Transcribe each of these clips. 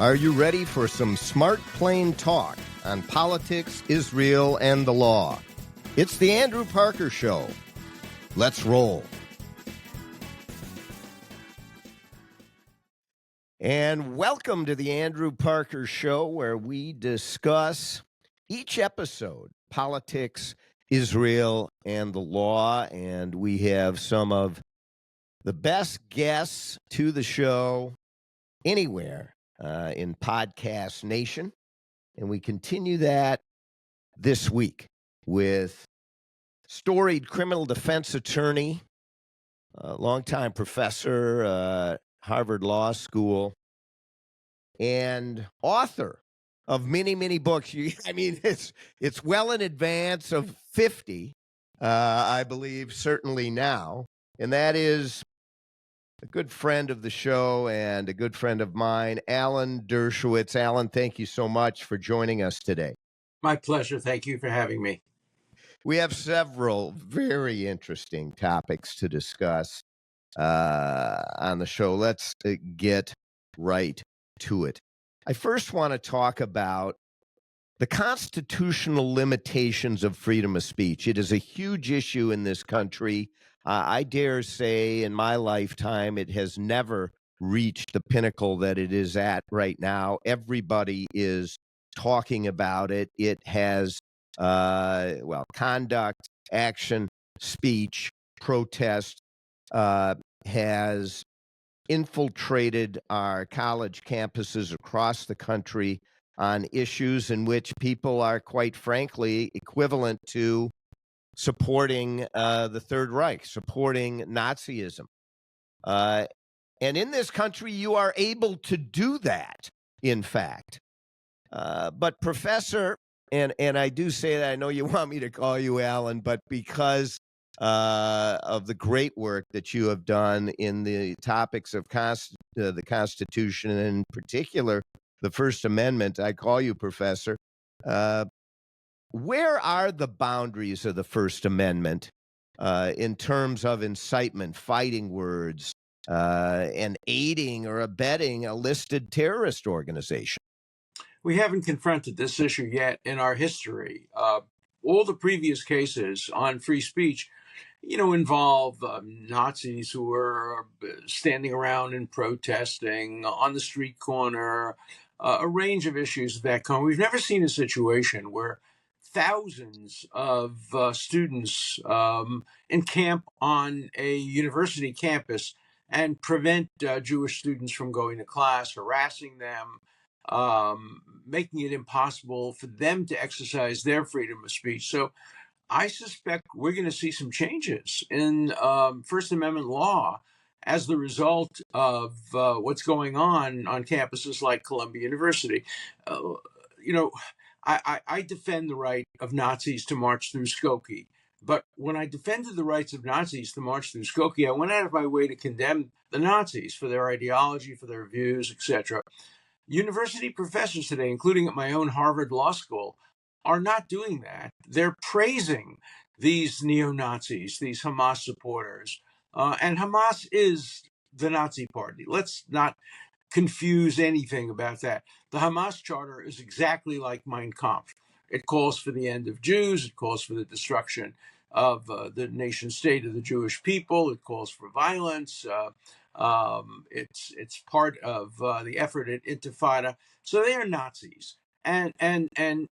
Are you ready for some smart, plain talk on politics, Israel, and the law? It's the Andrew Parker Show. Let's roll. And welcome to the Andrew Parker Show, where we discuss each episode, politics, Israel, and the law. And we have some of the best guests to the show anywhere in Podcast Nation. And we continue that this week with storied criminal defense attorney, longtime professor, Harvard Law School, and author of many, many books. I mean, it's well in advance of 50, I believe, certainly now. And that is a good friend of the show and a good friend of mine, Alan Dershowitz. Alan, thank you so much for joining us today. My pleasure. Thank you for having me. We have several very interesting topics to discuss on the show. Let's get right to it. I first want to talk about the constitutional limitations of freedom of speech. It is a huge issue in this country. I dare say in my lifetime, it has never reached the pinnacle that it is at right now. Everybody is talking about it. It has, conduct, action, speech, protest, has infiltrated our college campuses across the country on issues in which people are, quite frankly, equivalent to supporting the Third Reich, supporting Nazism. And in this country, you are able to do that, in fact. But Professor, and I do say that, I know you want me to call you Alan, but because of the great work that you have done in the topics of the Constitution, and in particular, the First Amendment, I call you Professor. Where are the boundaries of the First Amendment in terms of incitement, fighting words, and aiding or abetting a listed terrorist organization? We haven't confronted this issue yet in our history. All the previous cases on free speech, involve Nazis who were standing around and protesting on the street corner, a range of issues that come. We've never seen a situation where thousands of students encamp on a university campus and prevent Jewish students from going to class, harassing them, making it impossible for them to exercise their freedom of speech. So I suspect we're going to see some changes in First Amendment law as the result of what's going on campuses like Columbia University. I defend the right of Nazis to march through Skokie. But when I defended the rights of Nazis to march through Skokie, I went out of my way to condemn the Nazis for their ideology, for their views, etc. University professors today, including at my own Harvard Law School, are not doing that. They're praising these neo-Nazis, these Hamas supporters. And Hamas is the Nazi party. Let's not confuse anything about that. The Hamas charter is exactly like Mein Kampf. It calls for the end of Jews. It calls for the destruction of the nation state of the Jewish people. It calls for violence. It's part of the effort at Intifada. So they are Nazis. And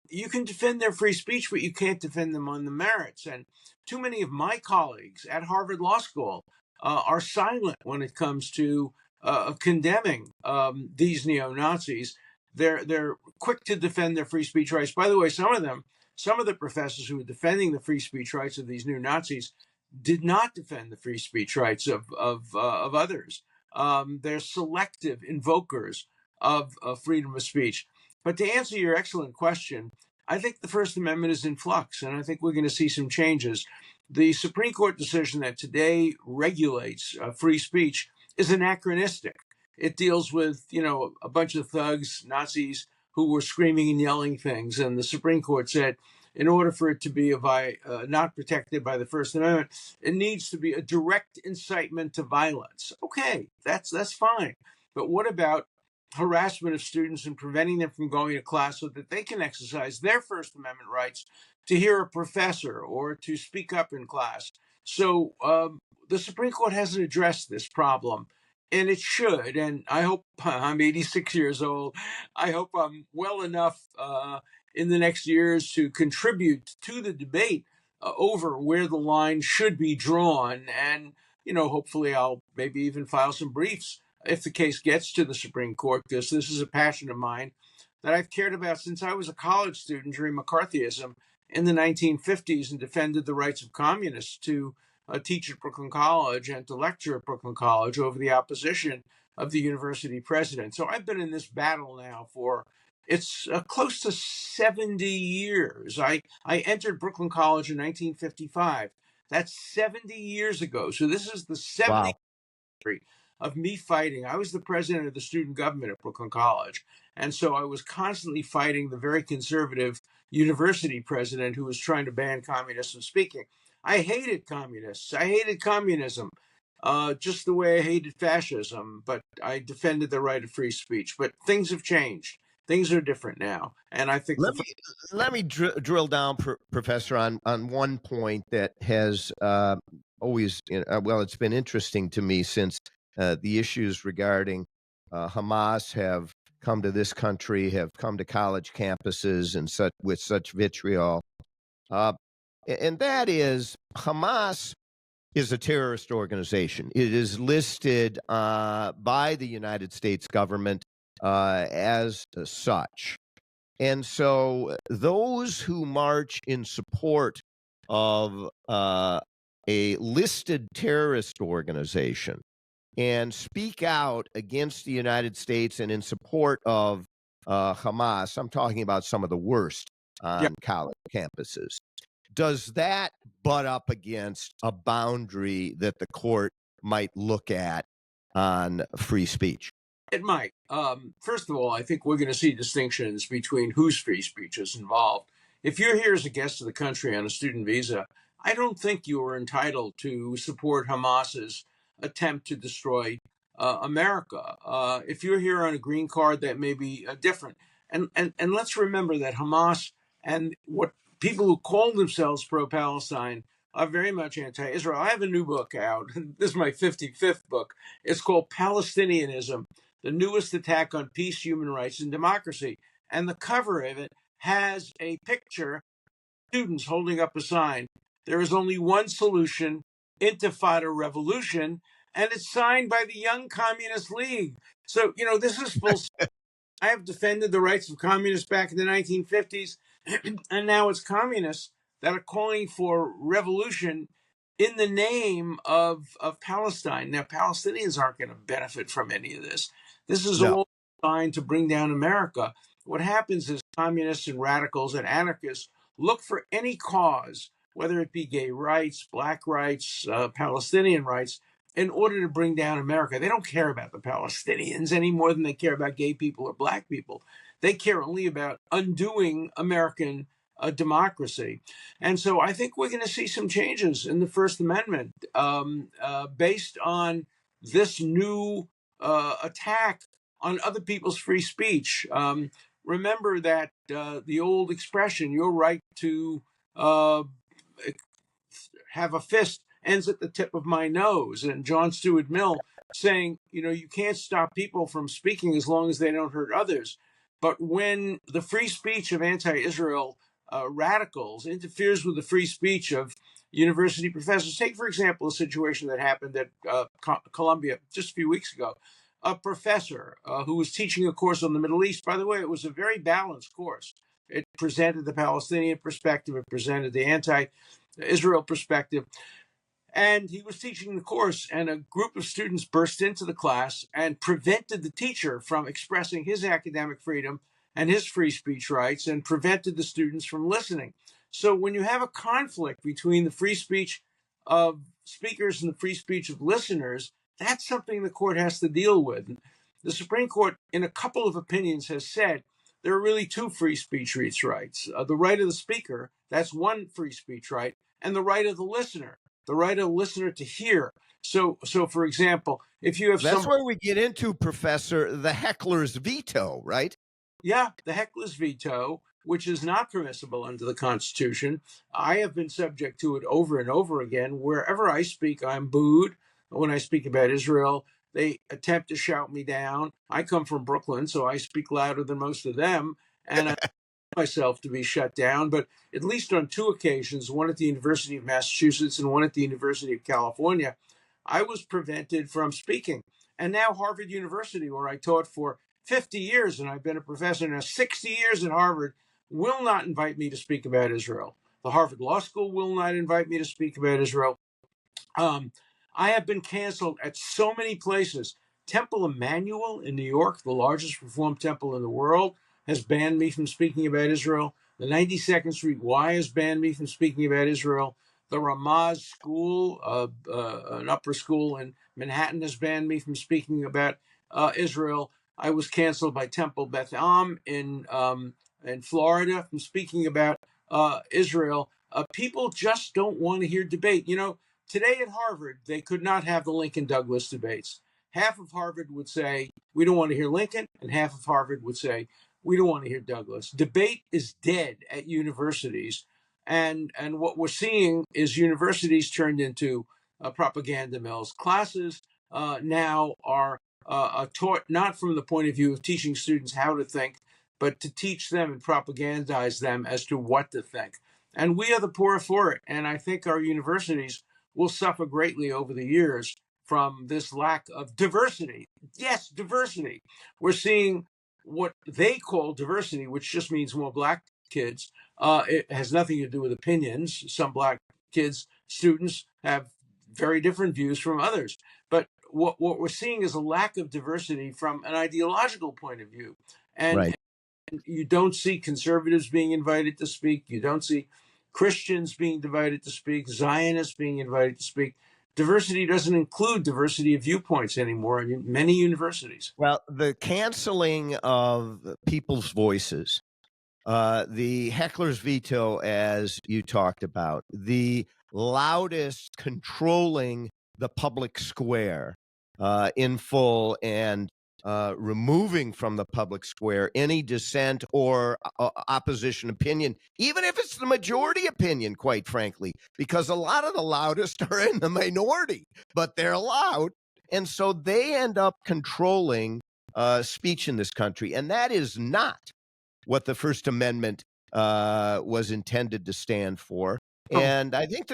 you can defend their free speech, but you can't defend them on the merits. And too many of my colleagues at Harvard Law School are silent when it comes to condemning these neo-Nazis. They're quick to defend their free speech rights. By the way, some of the professors who are defending the free speech rights of these new Nazis did not defend the free speech rights of others. They're selective invokers of freedom of speech. But to answer your excellent question, I think the First Amendment is in flux, and I think we're going to see some changes. The Supreme Court decision that today regulates free speech is anachronistic. It deals with, a bunch of thugs, Nazis, who were screaming and yelling things. And the Supreme Court said, in order for it to be not protected by the First Amendment, it needs to be a direct incitement to violence. Okay, that's fine. But what about harassment of students and preventing them from going to class so that they can exercise their First Amendment rights to hear a professor or to speak up in class. So the Supreme Court hasn't addressed this problem, and it should. And I hope I'm 86 years old. I hope I'm well enough in the next years to contribute to the debate over where the line should be drawn. And, hopefully I'll maybe even file some briefs if the case gets to the Supreme Court, because this is a passion of mine that I've cared about since I was a college student during McCarthyism in the 1950s and defended the rights of communists to teach at Brooklyn College and to lecture at Brooklyn College over the opposition of the university president. So I've been in this battle now for it's close to 70 years. I entered Brooklyn College in 1955. That's 70 years ago. So this is the 70th Wow. of me fighting. I was the president of the student government at Brooklyn College. And so I was constantly fighting the very conservative university president who was trying to ban communists from speaking. I hated communists. I hated communism, just the way I hated fascism. But I defended the right of free speech. But things have changed. Things are different now. And I think Let me drill down, Professor, on one point that has always, well, it's been interesting to me since the issues regarding Hamas have come to this country, have come to college campuses and such with such vitriol, uh, and that is Hamas is a terrorist organization. It is listed by the United States government as such. And so those who march in support of a listed terrorist organization and speak out against the United States and in support of Hamas, I'm talking about some of the worst yeah, on college campuses. Does that butt up against a boundary that the court might look at on free speech? it might. First of all, I think we're going to see distinctions between whose free speech is involved. If you're here as a guest of the country on a student visa, I don't think you are entitled to support Hamas's attempt to destroy America. If you're here on a green card, that may be different. And let's remember that Hamas and what people who call themselves pro-Palestine are very much anti-Israel. I have a new book out. This is my 55th book. It's called Palestinianism: The Newest Attack on Peace, Human Rights, and Democracy. And the cover of it has a picture of students holding up a sign. There is only one solution: Intifada revolution. And it's signed by the Young Communist League. So, this is full. I have defended the rights of communists back in the 1950s, and now it's communists that are calling for revolution in the name of Palestine. Now, Palestinians aren't going to benefit from any of this. This is No. all designed to bring down America. What happens is communists and radicals and anarchists look for any cause, whether it be gay rights, black rights, Palestinian rights, in order to bring down America. They don't care about the Palestinians any more than they care about gay people or black people. They care only about undoing American democracy. And so I think we're going to see some changes in the First Amendment based on this new attack on other people's free speech. Remember that the old expression, your right to have a fist ends at the tip of my nose. And John Stuart Mill saying, you can't stop people from speaking as long as they don't hurt others. But when the free speech of anti-Israel radicals interferes with the free speech of university professors, take, for example, a situation that happened at Columbia just a few weeks ago. A professor who was teaching a course on the Middle East. By the way, it was a very balanced course. It presented the Palestinian perspective. It presented the anti-Israel perspective. And he was teaching the course, and a group of students burst into the class and prevented the teacher from expressing his academic freedom and his free speech rights, and prevented the students from listening. So when you have a conflict between the free speech of speakers and the free speech of listeners, that's something the court has to deal with. The Supreme Court, in a couple of opinions, has said there are really two free speech rights. The right of the speaker, that's one free speech right, and the right of the listener to hear. So for example, if you have That's some, where we get into, Professor, the heckler's veto, right? yeah, the heckler's veto, which is not permissible under the Constitution. I have been subject to it over and over again. Wherever I speak, I'm booed. When I speak about Israel, they attempt to shout me down. I come from Brooklyn, so I speak louder than most of them, and I myself to be shut down, but at least on two occasions, one at the University of Massachusetts and one at the University of California, I was prevented from speaking. And now Harvard University, where I taught for 50 years, and I've been a professor now 60 years at Harvard, will not invite me to speak about Israel. The Harvard Law School will not invite me to speak about Israel. Um, I have been canceled at so many places. Temple Emmanuel in New York, the largest Reformed temple in the world, has banned me from speaking about Israel. The 92nd Street Y has banned me from speaking about Israel. The Ramaz School, an upper school in Manhattan, has banned me from speaking about Israel. I was canceled by Temple Beth Am in Florida from speaking about Israel. People just don't want to hear debate. You know, today at Harvard, they could not have the Lincoln Douglas debates. Half of Harvard would say, we don't want to hear Lincoln, and half of Harvard would say, we don't want to hear Douglas. Debate is dead at universities. And what we're seeing is universities turned into propaganda mills. Classes now are taught not from the point of view of teaching students how to think, but to teach them and propagandize them as to what to think. And we are the poorer for it. And I think our universities will suffer greatly over the years from this lack of diversity. Yes, diversity. We're seeing what they call diversity, which just means more black kids. It has nothing to do with opinions. Some black kids, students, have very different views from others. But what we're seeing is a lack of diversity from an ideological point of view. And Right. you don't see conservatives being invited to speak. You don't see Christians being invited to speak, Zionists being invited to speak. Diversity doesn't include diversity of viewpoints anymore in many universities. Well, the canceling of people's voices, the heckler's veto, as you talked about, the loudest controlling the public square in full, and removing from the public square any dissent or opposition opinion, even if it's the majority opinion, quite frankly, because a lot of the loudest are in the minority, but they're loud. And so they end up controlling speech in this country. And that is not what the First Amendment was intended to stand for. Oh, And I think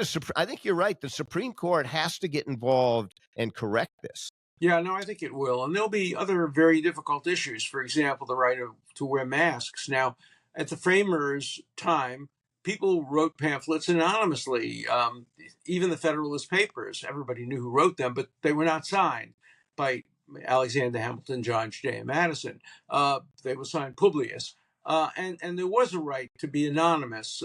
you're right. The Supreme Court has to get involved and correct this. yeah, no, I think it will. And there'll be other very difficult issues. For example, the right to wear masks. Now, at the framers' time, people wrote pamphlets anonymously. Even the Federalist Papers, everybody knew who wrote them, but they were not signed by Alexander Hamilton, John Jay, and Madison. They were signed Publius. And there was a right to be anonymous.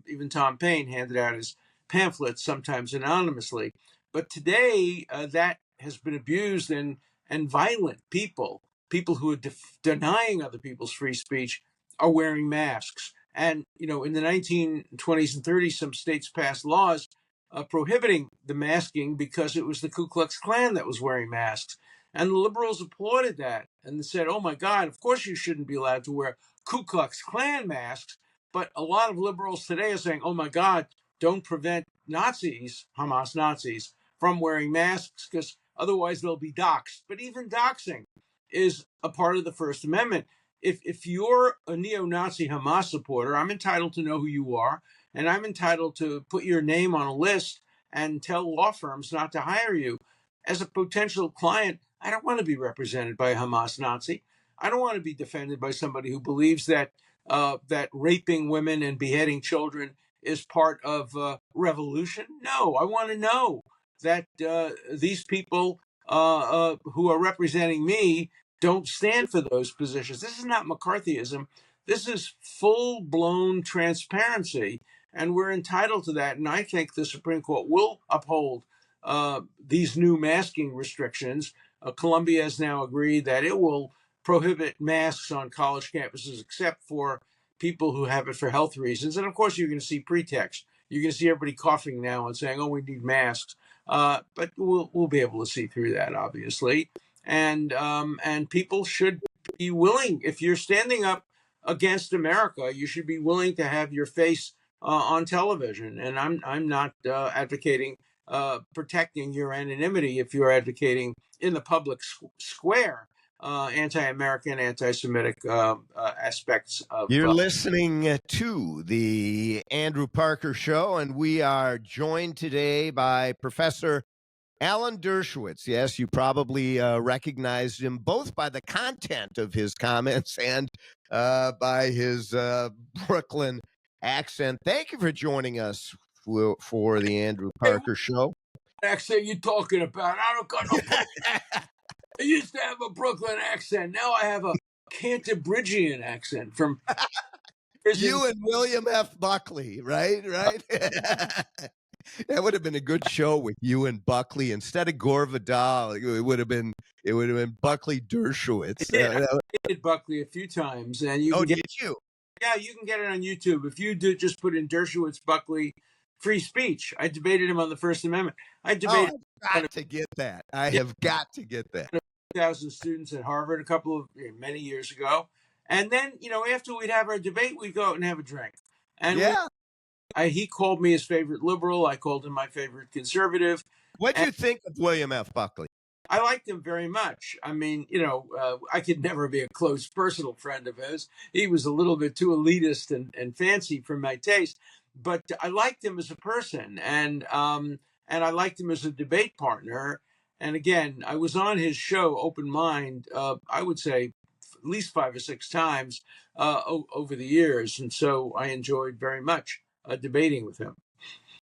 Even Tom Paine handed out his pamphlets, sometimes anonymously. But today, that has been abused, and violent people who are denying other people's free speech, are wearing masks. And in the 1920s and 30s, some states passed laws prohibiting the masking because it was the Ku Klux Klan that was wearing masks. And the liberals applauded that and said, "Oh my God, of course you shouldn't be allowed to wear Ku Klux Klan masks." But a lot of liberals today are saying, "Oh my God, don't prevent Nazis, Hamas Nazis, from wearing masks because otherwise they'll be doxxed." But even doxing is a part of the First Amendment. If you're a neo-Nazi Hamas supporter, I'm entitled to know who you are, and I'm entitled to put your name on a list and tell law firms not to hire you. As a potential client, I don't want to be represented by a Hamas Nazi. I don't want to be defended by somebody who believes that that raping women and beheading children is part of revolution. No, I want to know that these people who are representing me don't stand for those positions. This is not McCarthyism. This is full-blown transparency, and we're entitled to that. And I think the Supreme Court will uphold these new masking restrictions. Columbia has now agreed that it will prohibit masks on college campuses except for people who have it for health reasons. And of course, you're going to see pretext. You're going to see everybody coughing now and saying, "Oh, we need masks." But we'll be able to see through that, obviously. And people should be willing. If you're standing up against America, you should be willing to have your face on television. And I'm not advocating protecting your anonymity if you're advocating in the public square anti-American, anti-Semitic aspects of. You're listening to the Andrew Parker Show, and we are joined today by Professor Alan Dershowitz. Yes, you probably recognized him both by the content of his comments and by his Brooklyn accent. Thank you for joining us for the Andrew Parker Show. Accent you talking about? I don't got no problem. I used to have a Brooklyn accent. Now I have a Cantabrigian accent from you and William F. Buckley, right? That would have been a good show with you and Buckley instead of Gore Vidal. It would have been Buckley Dershowitz. I did Buckley a few times, and you. Did you? Yeah, you can get it on YouTube if you just put in Dershowitz Buckley free speech. I debated him on the First Amendment. I've got to get that. I have got to get that. 1,000 students at Harvard many years ago, and then after we'd have our debate, we'd go out and have a drink. And he called me his favorite liberal. I called him my favorite conservative. What do you think of William F. Buckley? I liked him very much. I mean, I could never be a close personal friend of his. He was a little bit too elitist and fancy for my taste. But I liked him as a person, and I liked him as a debate partner. And again, I was on his show, Open Mind, I would say at least 5 or 6 times over the years. And so I enjoyed very much debating with him.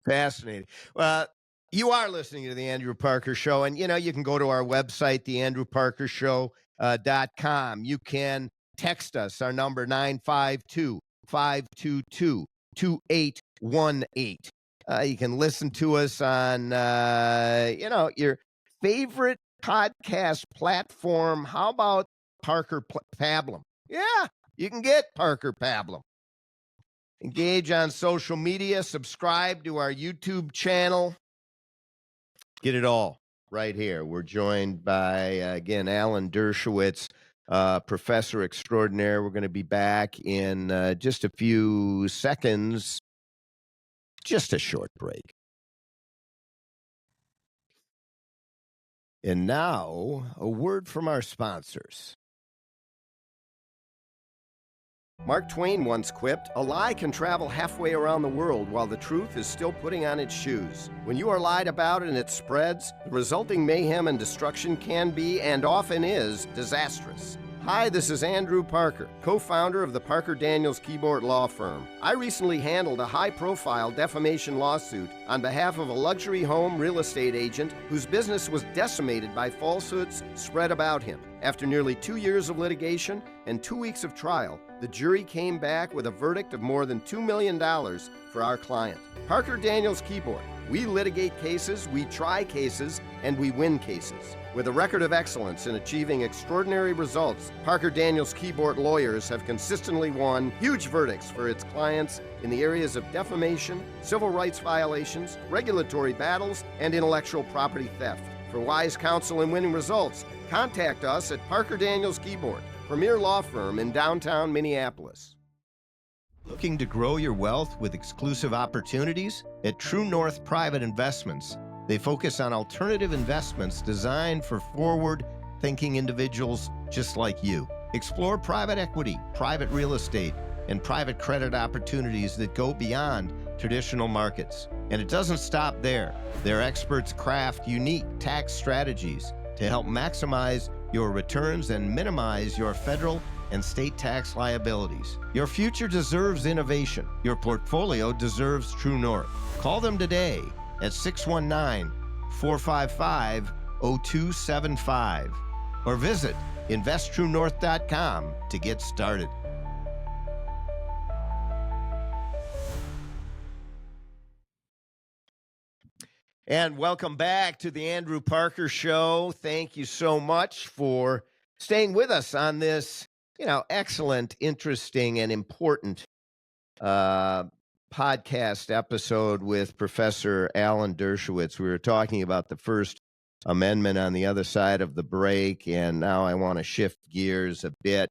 Fascinating. Well, you are listening to the Andrew Parker Show, and you can go to our website, theandrewparkershow.com. You can text us, our number 952-522-2818. You can listen to us on your favorite podcast platform. How about Parker Pablum? Yeah, you can get Parker Pablum. Engage on social media, subscribe to our YouTube channel. Get it all right here. We're joined by, again, Alan Dershowitz, professor extraordinaire. We're going to be back in just a few seconds. Just a short break. And now, a word from our sponsors. Mark Twain once quipped, "A lie can travel halfway around the world while the truth is still putting on its shoes. When you are lied about and it spreads, the resulting mayhem and destruction can be, and often is, disastrous." Hi, this is Andrew Parker, co-founder of the Parker Daniels Keyboard Law Firm. I recently handled a high-profile defamation lawsuit on behalf of a luxury home real estate agent whose business was decimated by falsehoods spread about him. After nearly 2 years of litigation and 2 weeks of trial, the jury came back with a verdict of more than $2 million for our client. Parker Daniels Keyboard. We litigate cases, we try cases, and we win cases. With a record of excellence in achieving extraordinary results, Parker Daniels Keyboard lawyers have consistently won huge verdicts for its clients in the areas of defamation, civil rights violations, regulatory battles, and intellectual property theft. For wise counsel and winning results, contact us at Parker Daniels Keyboard, premier law firm in downtown Minneapolis. Looking to grow your wealth with exclusive opportunities? At True North Private Investments, they focus on alternative investments designed for forward-thinking individuals just like you. Explore private equity, private real estate, and private credit opportunities that go beyond traditional markets. And it doesn't stop there. Their experts craft unique tax strategies to help maximize your returns and minimize your federal and state tax liabilities. Your future deserves innovation. Your portfolio deserves True North. Call them today at 619-455-0275 or visit investtruenorth.com to get started. And welcome back to the Andrew Parker Show. Thank you so much for staying with us on this, excellent, interesting, and important podcast episode with Professor Alan Dershowitz. We were talking about the First Amendment on the other side of the break, and now I want to shift gears a bit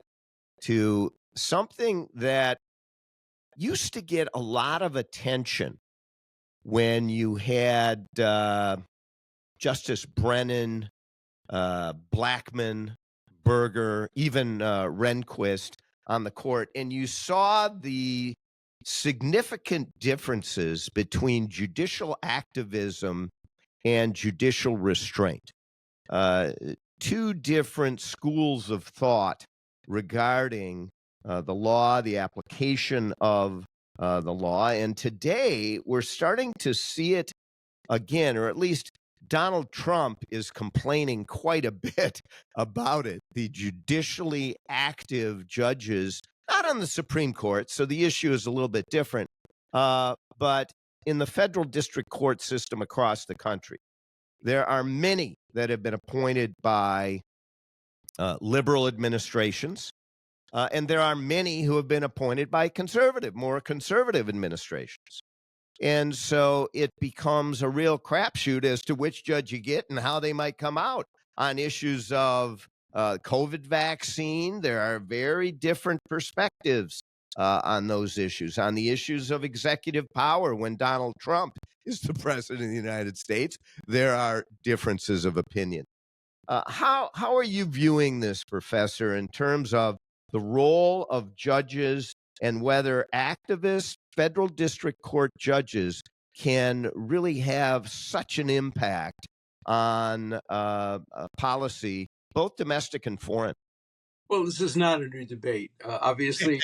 to something that used to get a lot of attention when you had Justice Brennan, Blackmun, Berger, even Rehnquist on the court, and you saw the significant differences between judicial activism and judicial restraint. Uh, Two different schools of thought regarding the law, the application of the law. And today we're starting to see it again, or at least Donald Trump is complaining quite a bit about it. The judicially active judges, not on the Supreme Court, so the issue is a little bit different, but in the federal district court system across the country. There are many that have been appointed by liberal administrations, and there are many who have been appointed by more conservative administrations. And so it becomes a real crapshoot as to which judge you get and how they might come out on issues of COVID vaccine. There are very different perspectives on those issues, on the issues of executive power. When Donald Trump is the president of the United States, there are differences of opinion. How are you viewing this, Professor, in terms of the role of judges and whether activist federal district court judges can really have such an impact on policy, both domestic and foreign? Well, this is not a new debate. Obviously,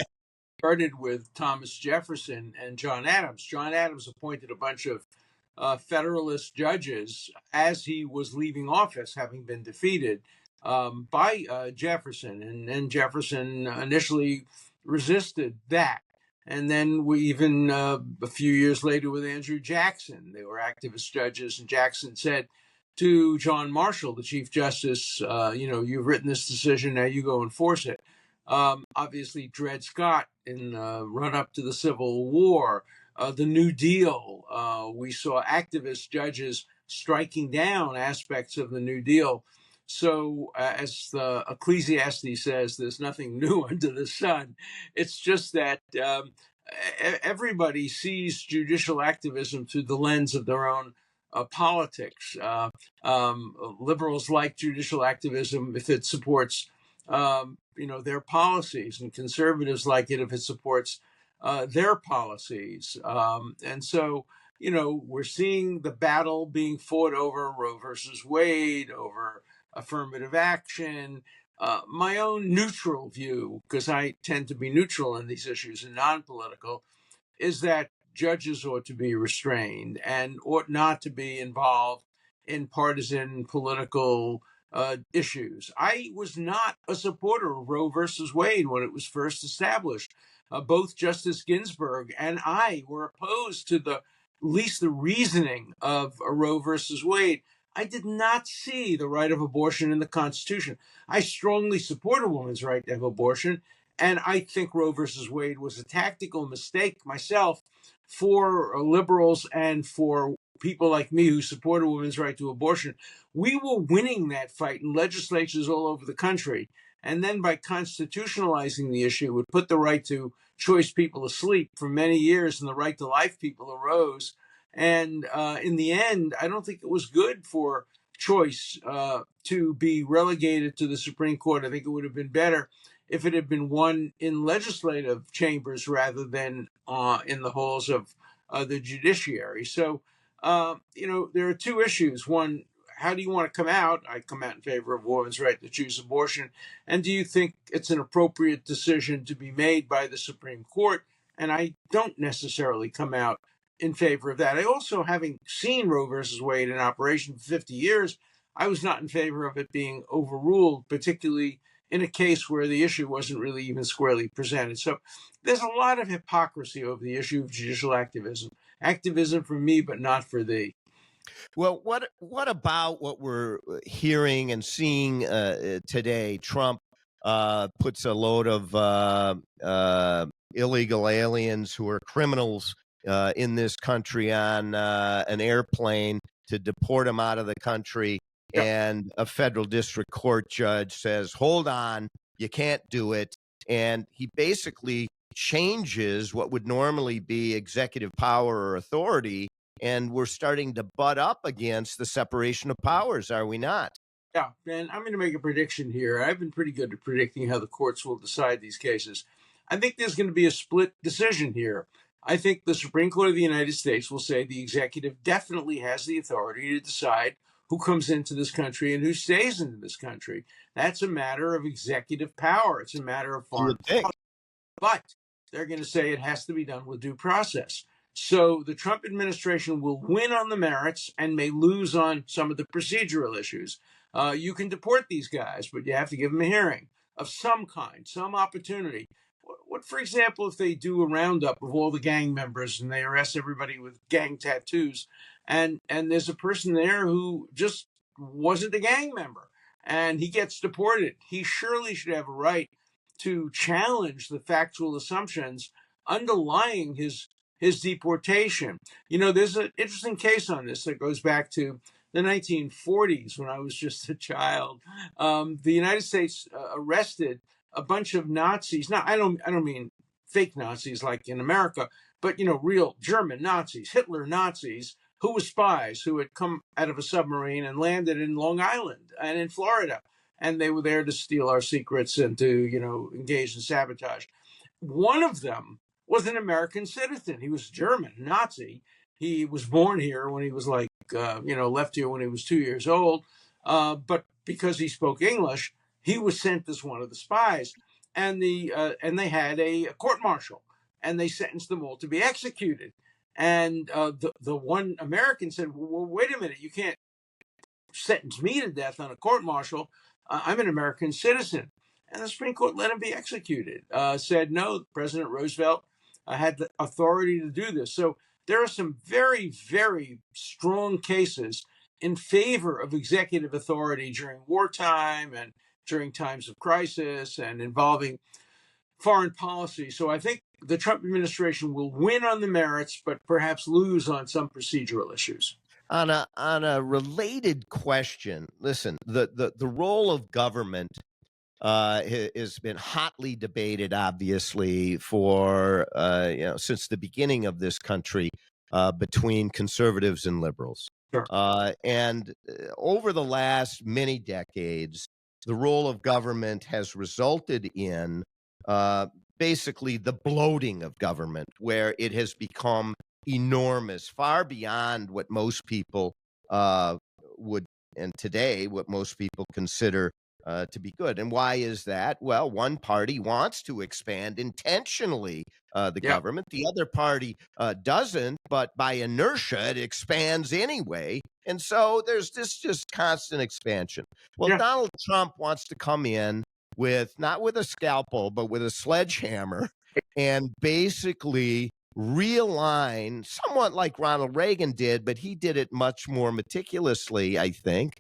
started with Thomas Jefferson and John Adams. John Adams appointed a bunch of Federalist judges as he was leaving office, having been defeated by Jefferson. And Jefferson initially resisted that. And then we even a few years later with Andrew Jackson, they were activist judges, and Jackson said to John Marshall, the Chief Justice, you've written this decision, now you go enforce it. Obviously, Dred Scott in the run up to the Civil War, the New Deal, we saw activist judges striking down aspects of the New Deal. So, as the Ecclesiastes says, there's nothing new under the sun. It's just that everybody sees judicial activism through the lens of their own politics. Liberals like judicial activism if it supports their policies, and conservatives like it if it supports their policies. And so, we're seeing the battle being fought over Roe versus Wade, over affirmative action. My own neutral view, because I tend to be neutral in these issues and non-political, is that judges ought to be restrained and ought not to be involved in partisan political issues. I was not a supporter of Roe versus Wade when it was first established. Both Justice Ginsburg and I were opposed to at least the reasoning of Roe versus Wade. I did not see the right of abortion in the Constitution. I strongly support a woman's right to have abortion, and I think Roe versus Wade was a tactical mistake myself for liberals and for people like me who support a woman's right to abortion. We were winning that fight in legislatures all over the country. And then by constitutionalizing the issue, it would put the right to choice people to sleep for many years, and the right to life people arose. And in the end, I don't think it was good for choice to be relegated to the Supreme Court. I think it would have been better if it had been won in legislative chambers rather than in the halls of the judiciary. So, there are two issues. One, how do you want to come out? I come out in favor of a woman's right to choose abortion. And do you think it's an appropriate decision to be made by the Supreme Court? And I don't necessarily come out in favor of that. I also, having seen Roe versus Wade in operation for 50 years, I was not in favor of it being overruled, particularly in a case where the issue wasn't really even squarely presented. So there's a lot of hypocrisy over the issue of judicial activism. Activism for me, but not for thee. Well, what about what we're hearing and seeing today? Trump puts a load of illegal aliens who are criminals in this country on an airplane to deport him out of the country. Yeah. And a federal district court judge says, hold on, you can't do it. And he basically changes what would normally be executive power or authority. And we're starting to butt up against the separation of powers, are we not? Yeah, and I'm going to make a prediction here. I've been pretty good at predicting how the courts will decide these cases. I think there's going to be a split decision here. I think the Supreme Court of the United States will say the executive definitely has the authority to decide who comes into this country and who stays into this country. That's a matter of executive power. It's a matter of You foreign would think. policy. But they're going to say it has to be done with due process. So the Trump administration will win on the merits and may lose on some of the procedural issues. You can deport these guys, but you have to give them a hearing of some kind, some opportunity. What, for example, if they do a roundup of all the gang members and they arrest everybody with gang tattoos, and there's a person there who just wasn't a gang member, and he gets deported? He surely should have a right to challenge the factual assumptions underlying his deportation. You know, there's an interesting case on this that goes back to the 1940s when I was just a child. The United States arrested a bunch of Nazis. Now, I don't mean fake Nazis like in America, but real German Nazis, Hitler Nazis, who were spies who had come out of a submarine and landed in Long Island and in Florida, and they were there to steal our secrets and to engage in sabotage. One of them was an American citizen. He was German, Nazi. He was born here when he was left here when he was 2 years old. But because he spoke English, he was sent as one of the spies, and they had a court martial, and they sentenced them all to be executed. And the one American said, "Well, wait a minute, you can't sentence me to death on a court martial. I'm an American citizen." And the Supreme Court let him be executed. Said no, President Roosevelt had the authority to do this. So there are some very, very strong cases in favor of executive authority during wartime and during times of crisis and involving foreign policy. So I think the Trump administration will win on the merits, but perhaps lose on some procedural issues. On a related question, listen, the role of government has been hotly debated, obviously, for since the beginning of this country, between conservatives and liberals. Sure. And over the last many decades, the role of government has resulted in basically the bloating of government, where it has become enormous, far beyond what most people would, and today, what most people consider to be good. And why is that? Well, one party wants to expand intentionally the Yeah. government. The other party doesn't, but by inertia, it expands anyway. And so there's this just constant expansion. Well, Yeah. Donald Trump wants to come in with, not with a scalpel, but with a sledgehammer, and basically realign, somewhat like Ronald Reagan did, but he did it much more meticulously, I think.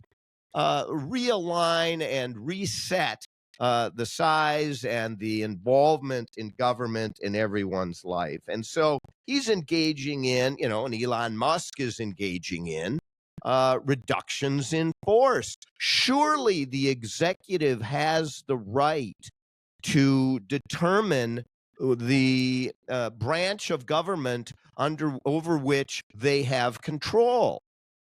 Realign and reset the size and the involvement in government in everyone's life. And so he's engaging in, and Elon Musk is engaging in reductions in force. Surely the executive has the right to determine the branch of government over which they have control.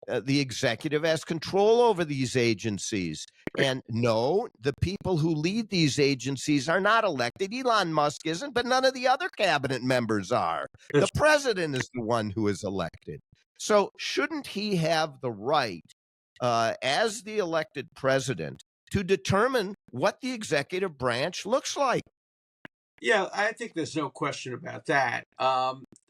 The executive has control over these agencies. And no, the people who lead these agencies are not elected. Elon Musk isn't, but none of the other cabinet members are. The president is the one who is elected. So shouldn't he have the right, as the elected president, to determine what the executive branch looks like? Yeah, I think there's no question about that. There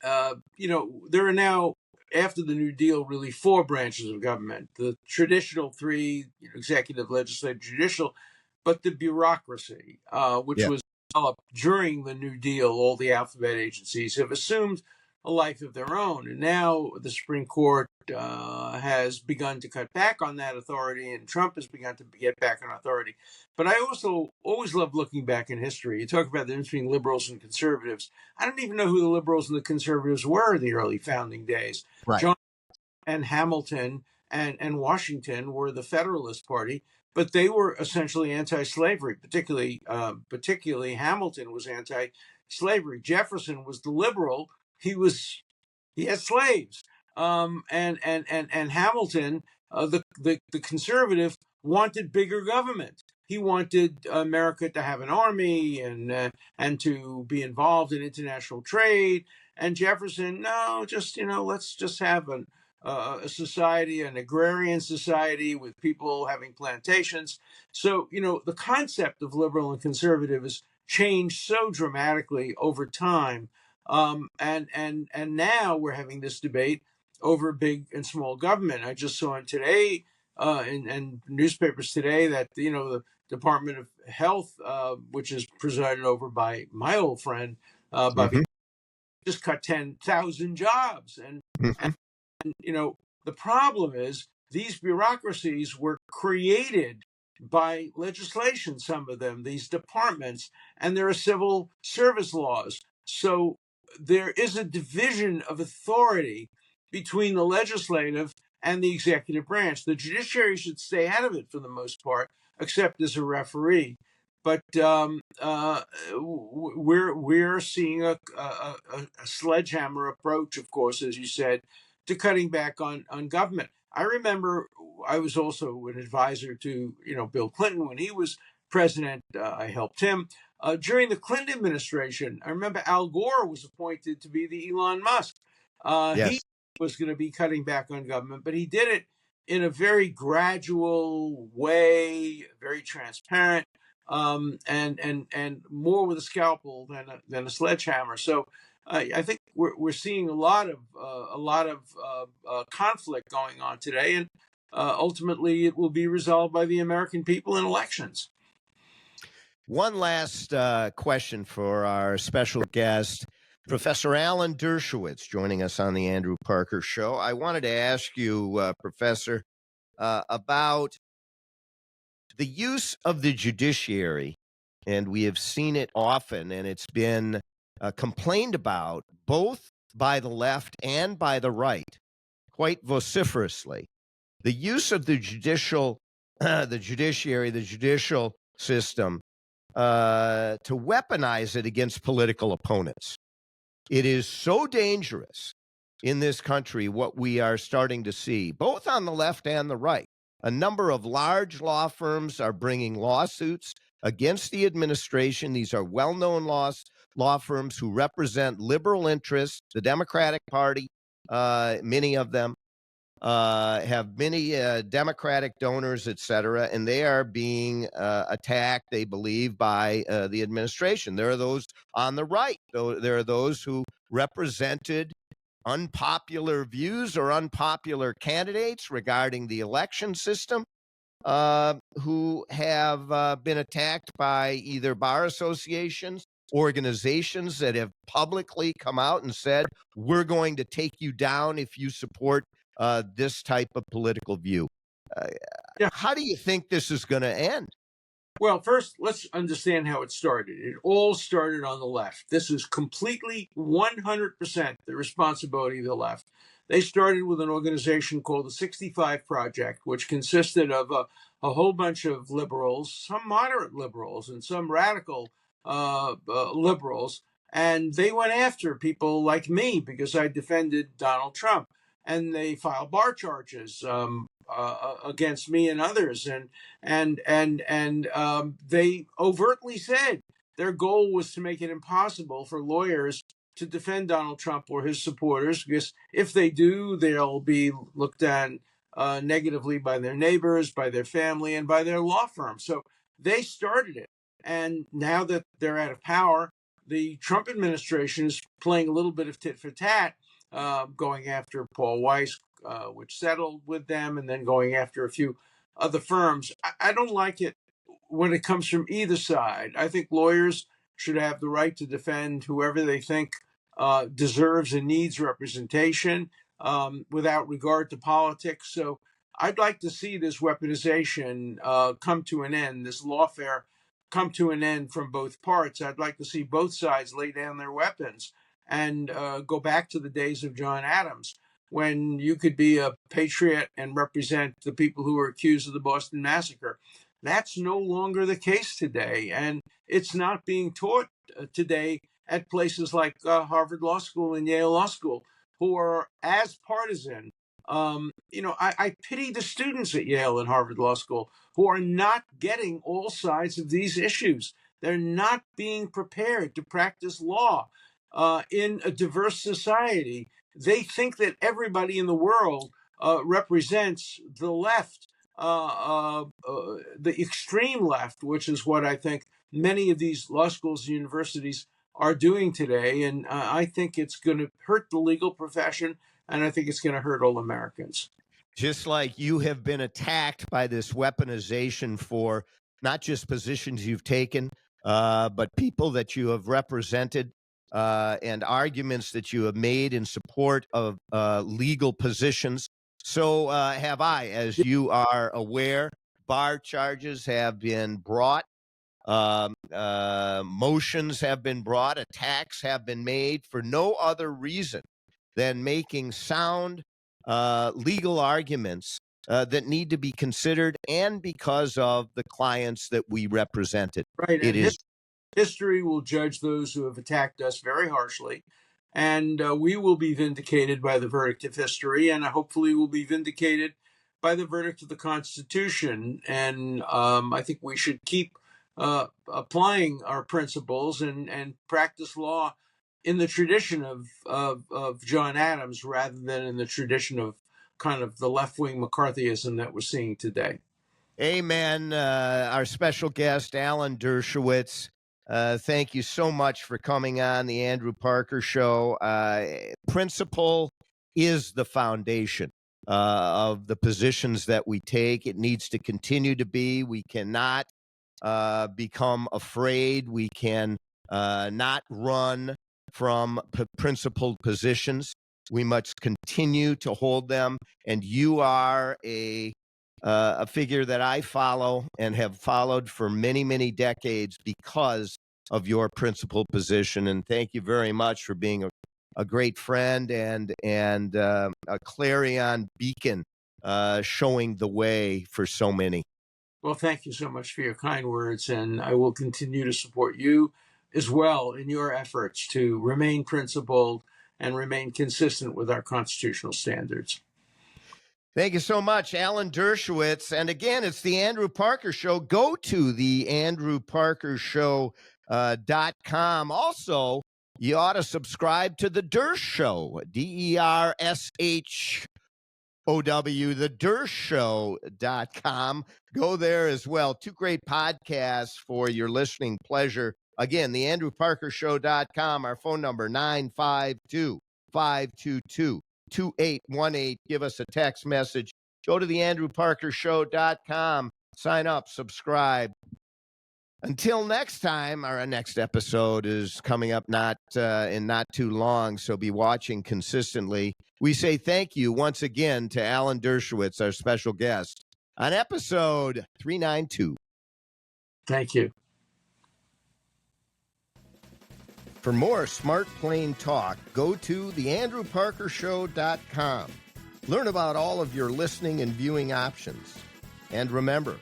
are now, after the New Deal, really four branches of government: the traditional three, executive, legislative, judicial, but the bureaucracy, which Yeah. was developed during the New Deal, all the alphabet agencies have assumed a life of their own. And now the Supreme Court has begun to cut back on that authority, and Trump has begun to get back on authority. But I also always love looking back in history. You talk about the difference between liberals and conservatives. I don't even know who the liberals and the conservatives were in the early founding days. Right. John and Hamilton and Washington were the Federalist Party, but they were essentially anti-slavery. Particularly Hamilton was anti-slavery. Jefferson was the liberal. He had slaves. And Hamilton, the conservative, wanted bigger government. He wanted America to have an army and to be involved in international trade. And Jefferson, no, just let's just have a society, an agrarian society with people having plantations. So the concept of liberal and conservative has changed so dramatically over time. And now we're having this debate over big and small government. I just saw today in newspapers today that the Department of Health, which is presided over by my old friend Bobby, just cut 10,000 jobs. And the problem is these bureaucracies were created by legislation, some of them, these departments, and there are civil service laws. So there is a division of authority between the legislative and the executive branch. The judiciary should stay out of it for the most part, except as a referee. But we're seeing a sledgehammer approach, of course, as you said, to cutting back on government. I remember I was also an advisor to Bill Clinton when he was president. I helped him during the Clinton administration. I remember Al Gore was appointed to be the Elon Musk. Yes. He was going to be cutting back on government, but he did it in a very gradual way, very transparent, and more with a scalpel than a sledgehammer. So I think we're seeing a lot of conflict going on today, and ultimately it will be resolved by the American people in elections. One last question for our special guest, Professor Alan Dershowitz, joining us on the Andrew Parker Show. I wanted to ask you, Professor, about the use of the judiciary, and we have seen it often, and it's been complained about both by the left and by the right, quite vociferously. The use of the the judiciary, the judicial system, to weaponize it against political opponents. It is so dangerous in this country, what we are starting to see, both on the left and the right. A number of large law firms are bringing lawsuits against the administration. These are well-known law firms who represent liberal interests, the Democratic Party, many of them have many Democratic donors, et cetera, and they are being attacked, they believe, by the administration. There are those on the right. There are those who represented unpopular views or unpopular candidates regarding the election system, who have been attacked by either bar associations, organizations that have publicly come out and said, we're going to take you down if you support this type of political view. Yeah. How do you think this is going to end? Well, first, let's understand how it started. It all started on the left. This is completely 100% the responsibility of the left. They started with an organization called the 65 Project, which consisted of a whole bunch of liberals, some moderate liberals and some radical liberals. And they went after people like me because I defended Donald Trump. And they filed bar charges against me and others, and they overtly said their goal was to make it impossible for lawyers to defend Donald Trump or his supporters, because if they do, they'll be looked at negatively by their neighbors, by their family, and by their law firm. So they started it, and now that they're out of power, the Trump administration is playing a little bit of tit for tat. Going after Paul Weiss, which settled with them, and then going after a few other firms. I don't like it when it comes from either side. I think lawyers should have the right to defend whoever they think deserves and needs representation without regard to politics. So I'd like to see this weaponization come to an end, this lawfare come to an end from both parts. I'd like to see both sides lay down their weapons and go back to the days of John Adams, when you could be a patriot and represent the people who were accused of the Boston Massacre. That's no longer the case today, and it's not being taught today at places like Harvard Law School and Yale Law School, who are as partisan. I pity the students at Yale and Harvard Law School who are not getting all sides of these issues. They're not being prepared to practice law in a diverse society. They think that everybody in the world represents the left, the extreme left, which is what I think many of these law schools and universities are doing today. And I think it's going to hurt the legal profession, and I think it's going to hurt all Americans. Just like you have been attacked by this weaponization for not just positions you've taken, but people that you have represented, and arguments that you have made in support of legal positions. So have I. As you are aware, bar charges have been brought, motions have been brought, attacks have been made for no other reason than making sound legal arguments that need to be considered, and because of the clients that we represented. Right. It is history will judge those who have attacked us very harshly, and we will be vindicated by the verdict of history, and hopefully will be vindicated by the verdict of the Constitution. And I think we should keep applying our principles and practice law in the tradition of John Adams, rather than in the tradition of kind of the left-wing McCarthyism that we're seeing today. Amen. Our special guest, Alan Dershowitz. Thank you so much for coming on the Andrew Parker Show. Principle is the foundation of the positions that we take. It needs to continue to be. We cannot become afraid. We can not run from principled positions. We must continue to hold them. And you are a figure that I follow and have followed for many, many decades because of your principled position. And thank you very much for being a great friend and a clarion beacon, showing the way for so many. Well, thank you so much for your kind words, and I will continue to support you as well in your efforts to remain principled and remain consistent with our constitutional standards. Thank you so much, Alan Dershowitz. And again, it's the Andrew Parker Show. Go to the andrewparkershow.com. Also, you ought to subscribe to the Dersh Show, DERSHOW, the Dershowitz.com. Go there as well. Two great podcasts for your listening pleasure. Again, the andrewparkershow.com. Our phone number, 952-522-2818. Give us a text message. Go to the andrewparkershow.com. Sign up, subscribe. Until next time, our next episode is coming up in not too long, so be watching consistently. We say thank you once again to Alan Dershowitz, our special guest, on episode 392. Thank you. For more Smart Plain Talk, go to theandrewparkershow.com. Learn about all of your listening and viewing options. And remember,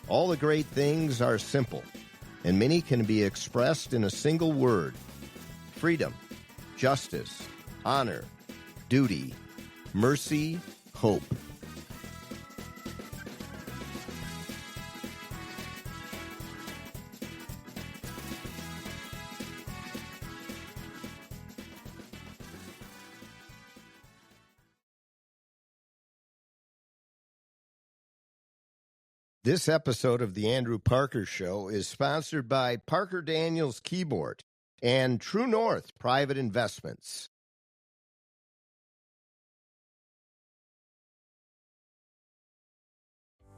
all the great things are simple, and many can be expressed in a single word: freedom, justice, honor, duty, mercy, hope. This episode of The Andrew Parker Show is sponsored by Parker Daniels Keyboard and True North Private Investments.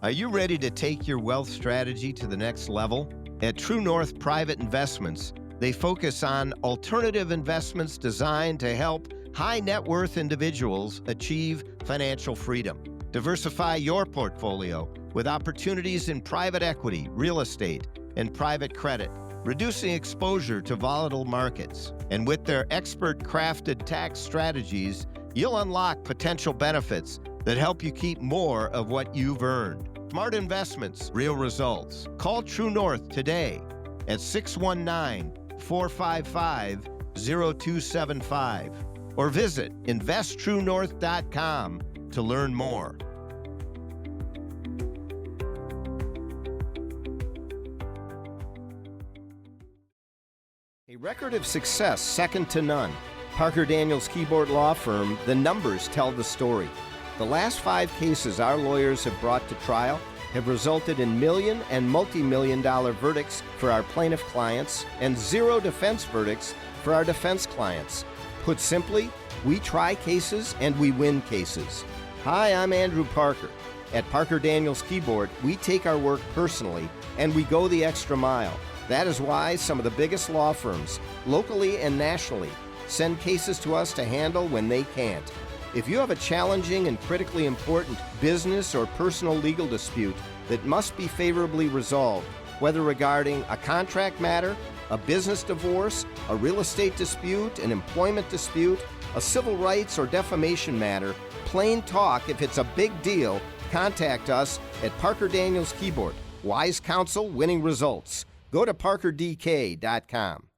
Are you ready to take your wealth strategy to the next level? At True North Private Investments, They focus on alternative investments designed to help high net worth individuals achieve financial freedom. Diversify your portfolio with opportunities in private equity, real estate, and private credit, reducing exposure to volatile markets. And with their expert-crafted tax strategies, you'll unlock potential benefits that help you keep more of what you've earned. Smart investments, real results. Call True North today at 619-455-0275 or visit investtruenorth.com to learn more. A record of success second to none. Parker Daniels Keyboard Law Firm, the numbers tell the story. The last 5 cases our lawyers have brought to trial have resulted in million and multi-million-dollar verdicts for our plaintiff clients and 0 defense verdicts for our defense clients. Put simply, we try cases and we win cases. Hi, I'm Andrew Parker. At Parker Daniels Keyboard, we take our work personally and we go the extra mile. That is why some of the biggest law firms, locally and nationally, send cases to us to handle when they can't. If you have a challenging and critically important business or personal legal dispute that must be favorably resolved, whether regarding a contract matter, a business divorce, a real estate dispute, an employment dispute, a civil rights or defamation matter, plain talk, if it's a big deal, contact us at Parker Daniels Keyboard. Wise counsel, winning results. Go to parkerdk.com.